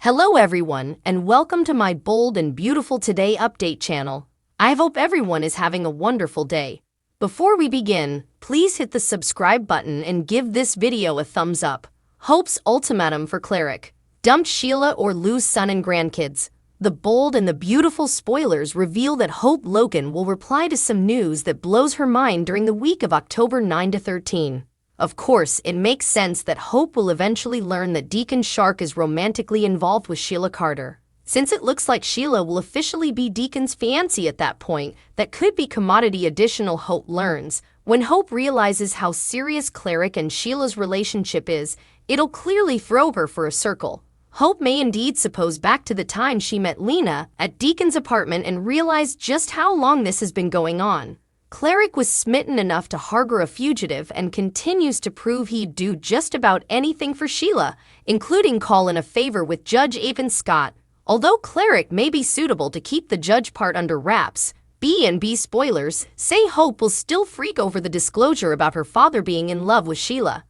Hello everyone, and welcome to my Bold and Beautiful Today update channel. I hope everyone is having a wonderful day. Before we begin, please hit the subscribe button and give this video a thumbs up. Hope's ultimatum for Cleric. Dumped Sheila or lose son and grandkids. The bold and the beautiful spoilers reveal that Hope Logan will reply to some news that blows her mind during the week of October 9 to 13. Of course, it makes sense that Hope will eventually learn that Deacon Shark is romantically involved with Sheila Carter. Since it looks like Sheila will officially be Deacon's fiancée at that point, that could be commodity. Additional Hope learns. When Hope realizes how serious Cleric and Sheila's relationship is, it'll clearly throw her for a circle. Hope may indeed suppose back to the time she met Lena at Deacon's apartment and realize just how long this has been going on. Cleric was smitten enough to harbor a fugitive and continues to prove he'd do just about anything for Sheila, including call in a favor with Judge Avon Scott. Although Cleric may be suitable to keep the judge part under wraps, B&B spoilers say Hope will still freak over the disclosure about her father being in love with Sheila.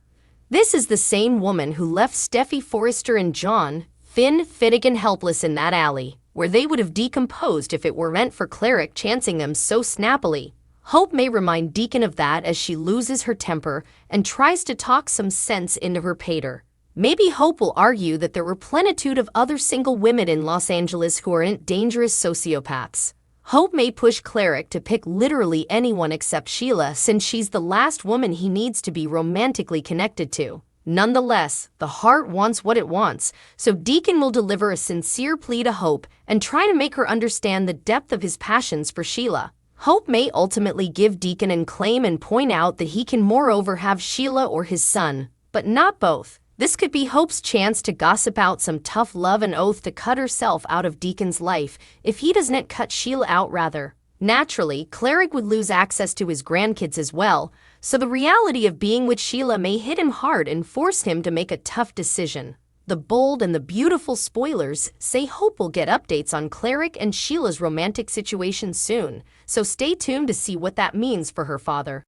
This is the same woman who left Steffi Forrester and John Finnegan helpless in that alley, where they would have decomposed if it were meant for Cleric chancing them so snappily. Hope may remind Deacon of that as she loses her temper and tries to talk some sense into her pater. Maybe Hope will argue that there were plenitude of other single women in Los Angeles who aren't dangerous sociopaths. Hope may push Cleric to pick literally anyone except Sheila, since she's the last woman he needs to be romantically connected to. Nonetheless, the heart wants what it wants, so Deacon will deliver a sincere plea to Hope and try to make her understand the depth of his passions for Sheila. Hope may ultimately give Deacon an claim and point out that he can moreover have Sheila or his son, but not both. This could be Hope's chance to gossip out some tough love and oath to cut herself out of Deacon's life if he doesn't cut Sheila out rather. Naturally, Cleric would lose access to his grandkids as well, so the reality of being with Sheila may hit him hard and force him to make a tough decision. The bold and the beautiful spoilers say Hope will get updates on Cleric and Sheila's romantic situation soon, so stay tuned to see what that means for her father.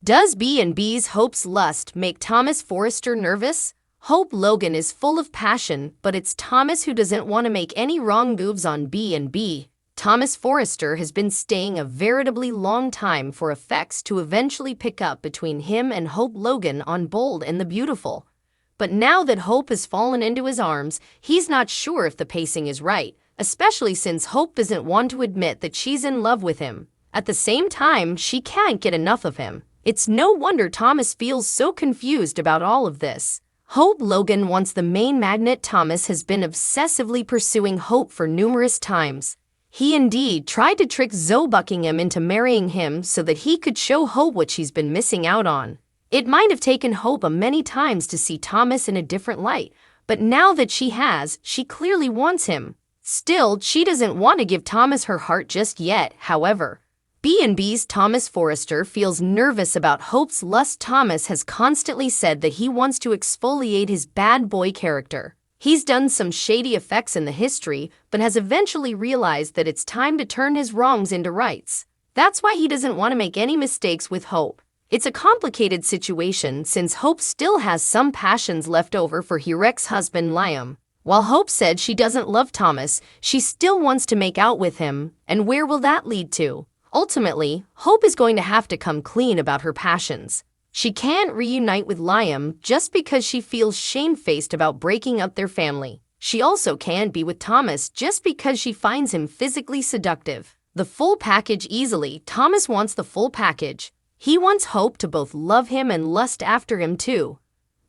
Does B&B's Hope's lust make Thomas Forrester nervous? Hope Logan is full of passion, but it's Thomas who doesn't want to make any wrong moves on B&B. Thomas Forrester has been staying a veritably long time for effects to eventually pick up between him and Hope Logan on Bold and the Beautiful. But now that Hope has fallen into his arms, he's not sure if the pacing is right, especially since Hope doesn't want to admit that she's in love with him. At the same time, she can't get enough of him. It's no wonder Thomas feels so confused about all of this. Hope Logan wants the main magnet. Thomas has been obsessively pursuing Hope for numerous times. He indeed tried to trick Zoe Buckingham into marrying him so that he could show Hope what she's been missing out on. It might have taken Hope many times to see Thomas in a different light, but now that she has, she clearly wants him. Still, she doesn't want to give Thomas her heart just yet, however. B&B's Thomas Forrester feels nervous about Hope's lust. Thomas has constantly said that he wants to exfoliate his bad boy character. He's done some shady effects in the history, but has eventually realized that it's time to turn his wrongs into rights. That's why he doesn't want to make any mistakes with Hope. It's a complicated situation since Hope still has some passions left over for her ex-husband Liam. While Hope said she doesn't love Thomas, she still wants to make out with him, and where will that lead to? Ultimately, Hope is going to have to come clean about her passions. She can't reunite with Liam just because she feels shamefaced about breaking up their family. She also can't be with Thomas just because she finds him physically seductive. The full package easily. Thomas wants the full package. He wants Hope to both love him and lust after him too.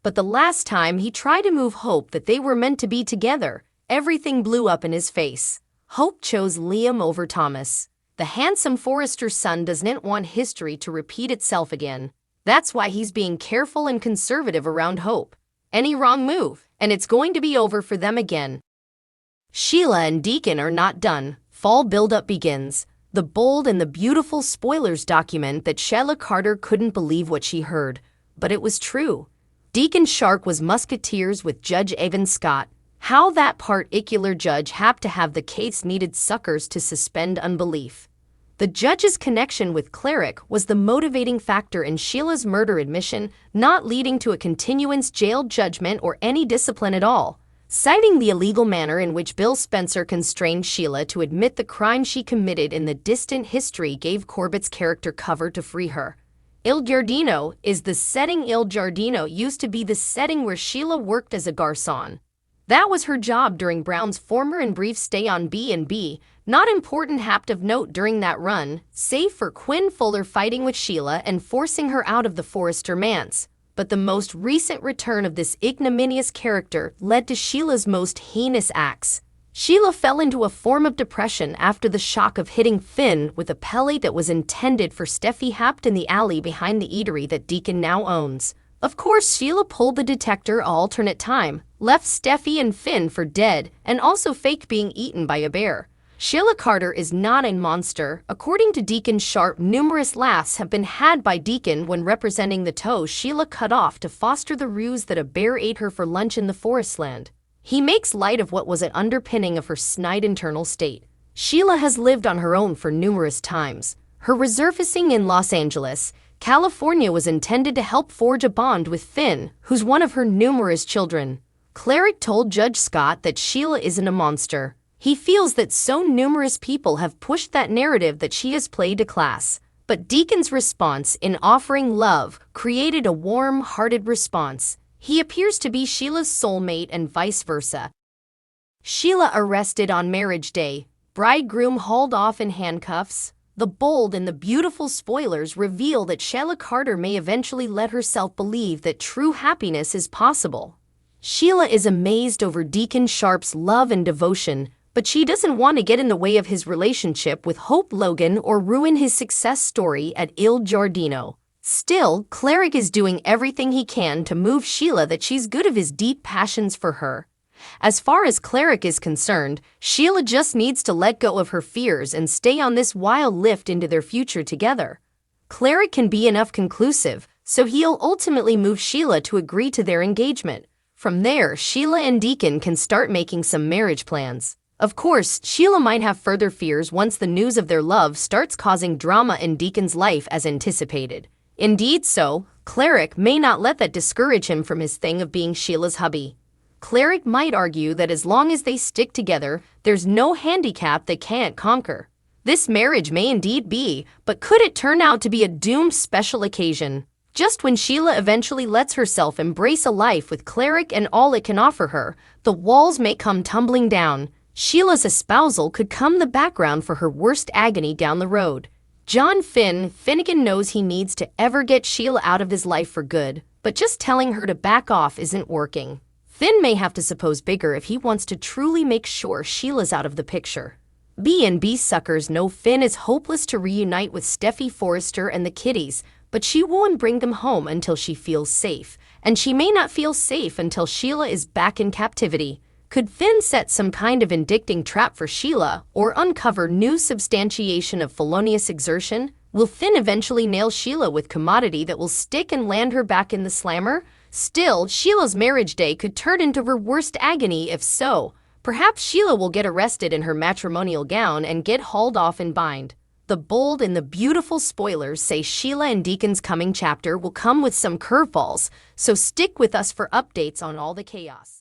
But the last time he tried to move Hope that they were meant to be together, everything blew up in his face. Hope chose Liam over Thomas. The handsome Forrester son doesn't want history to repeat itself again. That's why he's being careful and conservative around Hope. Any wrong move, and it's going to be over for them again. Sheila and Deacon are not done. Fall buildup begins. The bold and the beautiful spoilers document that Sheila Carter couldn't believe what she heard, but it was true. Deacon Shark was musketeers with Judge Avon Scott. How that particular judge happened to have the case needed suckers to suspend unbelief. The judge's connection with Cleric was the motivating factor in Sheila's murder admission, not leading to a continuance jail judgment or any discipline at all. citing the illegal manner in which Bill Spencer constrained Sheila to admit the crime she committed in the distant history gave Corbett's character cover to free her. Il Giardino is the setting. Il Giardino used to be the setting where Sheila worked as a garçon. That was her job during Brown's former and brief stay on B&B. Not important hapt of note during that run, save for Quinn Fuller fighting with Sheila and forcing her out of the Forrester manse. But the most recent return of this ignominious character led to Sheila's most heinous acts. Sheila fell into a form of depression after the shock of hitting Finn with a pellet that was intended for Steffi hapt in the alley behind the eatery that Deacon now owns. Of course, Sheila pulled the detector alternate time, left Steffi and Finn for dead, and also faked being eaten by a bear. Sheila Carter is not a monster. According to Deacon Sharp, numerous laughs have been had by Deacon when representing the toe Sheila cut off to foster the ruse that a bear ate her for lunch in the forestland. He makes light of what was an underpinning of her snide internal state. Sheila has lived on her own for numerous times. Her resurfacing in Los Angeles, California was intended to help forge a bond with Finn, who's one of her numerous children. Cleric told Judge Scott that Sheila isn't a monster. He feels that so numerous people have pushed that narrative that she has played a class. But Deacon's response in offering love created a warm-hearted response. He appears to be Sheila's soulmate and vice versa. Sheila arrested on marriage day. Bridegroom hauled off in handcuffs. The bold and the beautiful spoilers reveal that Sheila Carter may eventually let herself believe that true happiness is possible. Sheila is amazed over Deacon Sharp's love and devotion, but she doesn't want to get in the way of his relationship with Hope Logan or ruin his success story at Il Giardino. Still, Cleric is doing everything he can to move Sheila that she's good of his deep passions for her. As far as Cleric is concerned, Sheila just needs to let go of her fears and stay on this wild lift into their future together. Cleric can be enough conclusive, so he'll ultimately move Sheila to agree to their engagement. From there, Sheila and Deacon can start making some marriage plans. Of course, Sheila might have further fears once the news of their love starts causing drama in Deacon's life as anticipated. Indeed so, Cleric may not let that discourage him from his thing of being Sheila's hubby. Cleric might argue that as long as they stick together, there's no handicap they can't conquer. This marriage may indeed be, but could it turn out to be a doomed special occasion? Just when Sheila eventually lets herself embrace a life with Cleric and all it can offer her, the walls may come tumbling down. Sheila's espousal could come the background for her worst agony down the road. John Finnegan knows he needs to ever get Sheila out of his life for good, but just telling her to back off isn't working. Finn may have to suppose bigger if he wants to truly make sure Sheila's out of the picture. B&B suckers know Finn is hopeless to reunite with Steffi Forrester and the kiddies, but she won't bring them home until she feels safe, and she may not feel safe until Sheila is back in captivity. Could Finn set some kind of indicting trap for Sheila or uncover new substantiation of felonious exertion? Will Finn eventually nail Sheila with commodity that will stick and land her back in the slammer? Still, Sheila's marriage day could turn into her worst agony if so. Perhaps Sheila will get arrested in her matrimonial gown and get hauled off in bind. The bold and the beautiful spoilers say Sheila and Deacon's coming chapter will come with some curveballs, so stick with us for updates on all the chaos.